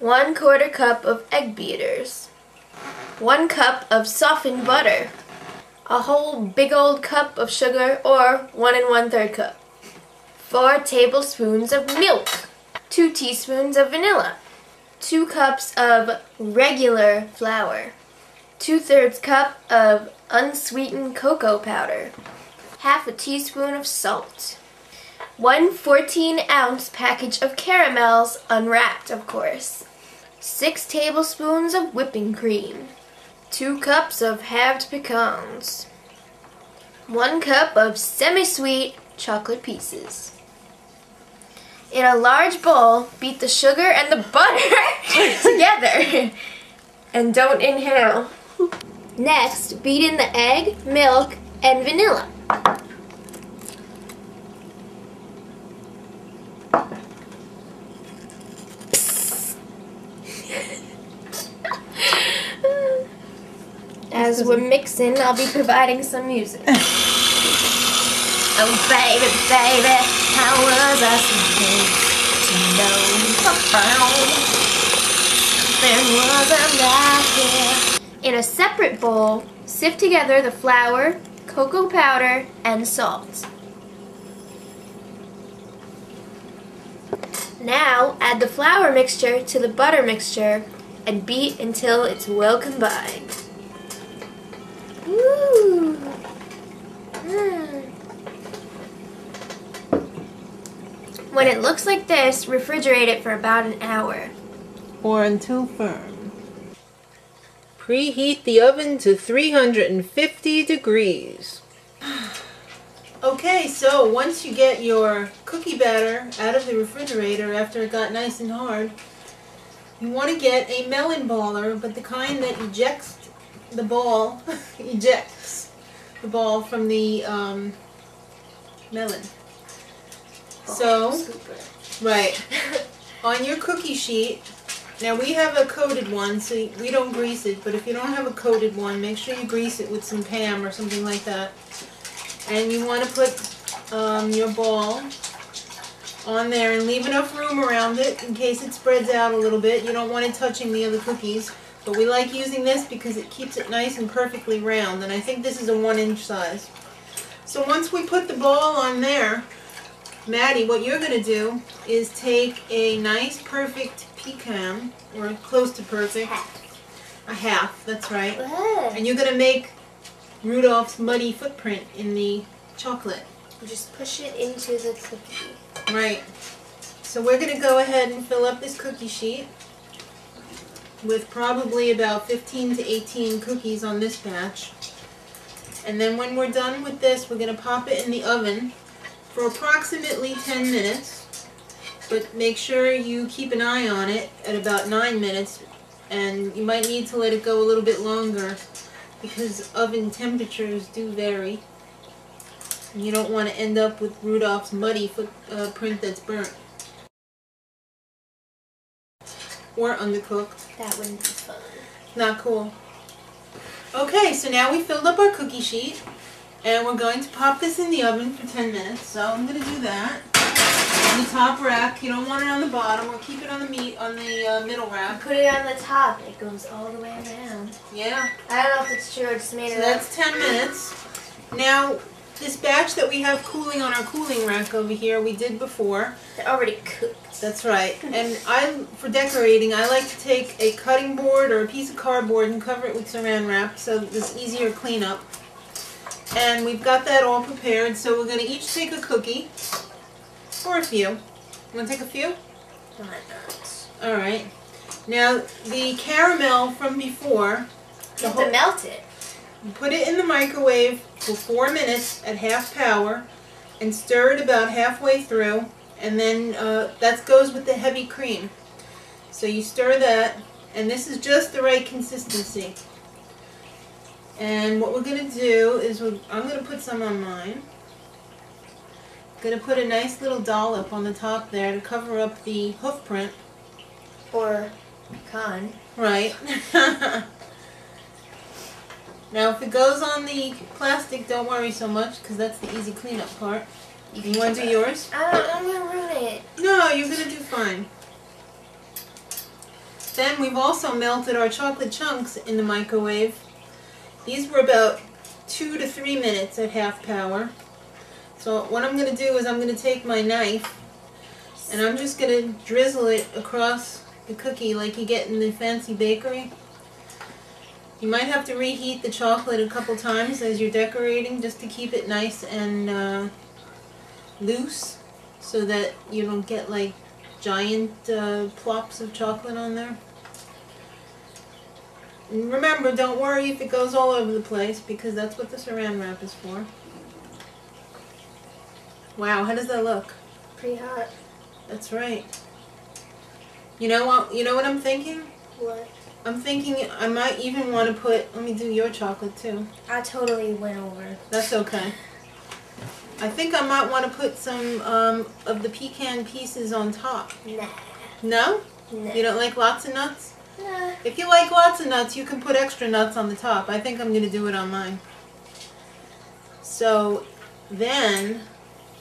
1/4 cup of egg beaters, 1 cup of softened butter, a whole big old cup of sugar or 1 1/3 cup, 4 tablespoons of milk, 2 teaspoons of vanilla, 2 cups of regular flour, 2/3 cup of unsweetened cocoa powder, half a teaspoon of salt, 1 14-ounce package of caramels, unwrapped of course, 6 tablespoons of whipping cream, 2 cups of halved pecans, 1 cup of semi-sweet chocolate pieces. In a large bowl, beat the sugar and the butter together. And don't inhale. Next, beat in the egg, milk, and vanilla. As we're mixing, I'll be providing some music. Oh baby, baby, how was I supposed to know? There was a light here. In a separate bowl, sift together the flour, cocoa powder, and salt. Now, add the flour mixture to the butter mixture and beat until it's well combined. Woo! When it looks like this, refrigerate it for about an hour. Or until firm. Preheat the oven to 350 degrees. Okay, so once you get your cookie batter out of the refrigerator after it got nice and hard, you want to get a melon baller, but the kind that ejects the ball, from the melon. So, right, on your cookie sheet, now we have a coated one, so we don't grease it, but if you don't have a coated one, make sure you grease it with some Pam or something like that. And you want to put your ball on there and leave enough room around it in case it spreads out a little bit. You don't want it touching the other cookies, but we like using this because it keeps it nice and perfectly round, and I think this is a 1-inch size. So once we put the ball on there, Maddie, what you're going to do is take a nice perfect pecan, or close to perfect, a half, that's right, and you're going to make Rudolph's muddy footprint in the chocolate. You just push it into the cookie. Right. So we're going to go ahead and fill up this cookie sheet with probably about 15 to 18 cookies on this batch. And then when we're done with this, we're going to pop it in the oven for approximately 10 minutes. But make sure you keep an eye on it at about 9 minutes, and you might need to let it go a little bit longer because oven temperatures do vary. And you don't want to end up with Rudolph's muddy footprint that's burnt. Or undercooked. That wouldn't be fun. Not cool. Okay, so now we filled up our cookie sheet, and we're going to pop this in the oven for 10 minutes. So I'm going to do that. On the top rack, you don't want it on the bottom, or keep it on the middle rack. Put it on the top. It goes all the way around. Yeah. I don't know if it's true. I just made it up. That's 10 minutes. Now, this batch that we have cooling on our cooling rack over here, we did before. They're already cooked. That's right. And for decorating, I like to take a cutting board or a piece of cardboard and cover it with saran wrap so it's easier cleanup. And we've got that all prepared, so we're going to each take a cookie. Or a few. You want to take a few? Why not? Alright. Now, the caramel from before, You have to melt it. put it in the microwave for 4 minutes at half power and stir it about halfway through, and then that goes with the heavy cream. So you stir that, and this is just the right consistency. And what we're going to do is I'm going to put some on mine. Going to put a nice little dollop on the top there to cover up the hoof print. Or pecan. Right. Now if it goes on the plastic, don't worry so much because that's the easy cleanup part. You want to do yours? I'm going to ruin it. No, you're going to do fine. Then we've also melted our chocolate chunks in the microwave. These were about 2 to 3 minutes at half power. So what I'm going to do is I'm going to take my knife and I'm just going to drizzle it across the cookie like you get in the fancy bakery. You might have to reheat the chocolate a couple times as you're decorating just to keep it nice and loose so that you don't get like giant plops of chocolate on there. And remember, don't worry if it goes all over the place because that's what the saran wrap is for. Wow, how does that look? Pretty hot. That's right. You know what? You know what I'm thinking? What? I'm thinking I might even want to put. Let me do your chocolate too. I totally went over. That's okay. I think I might want to put some of the pecan pieces on top. Nah. No? Nah. You don't like lots of nuts? Nah. If you like lots of nuts, you can put extra nuts on the top. I think I'm going to do it on mine. So then,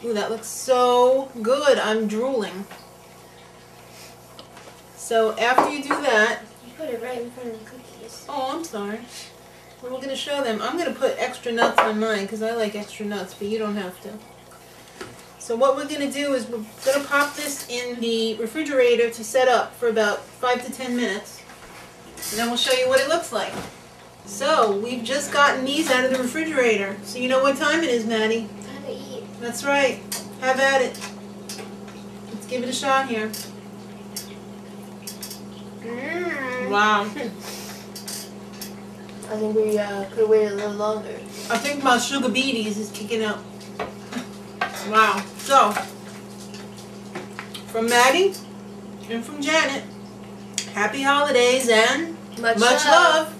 ooh, that looks so good. I'm drooling. So after you do that, You put it right in front of the cookies. oh, I'm sorry. We're going to show them. I'm going to put extra nuts on mine because I like extra nuts, but you don't have to. So what we're going to do is we're going to pop this in the refrigerator to set up for about 5 to 10 minutes. And then we'll show you what it looks like. So we've just gotten these out of the refrigerator. So you know what time it is, Maddie? Time to eat. That's right. Have at it. Let's give it a shot here. Mmm. Wow. I think we could wait a little longer. I think my sugar beaties is kicking up. Wow. So, from Maddie and from Janet, happy holidays and Much much love.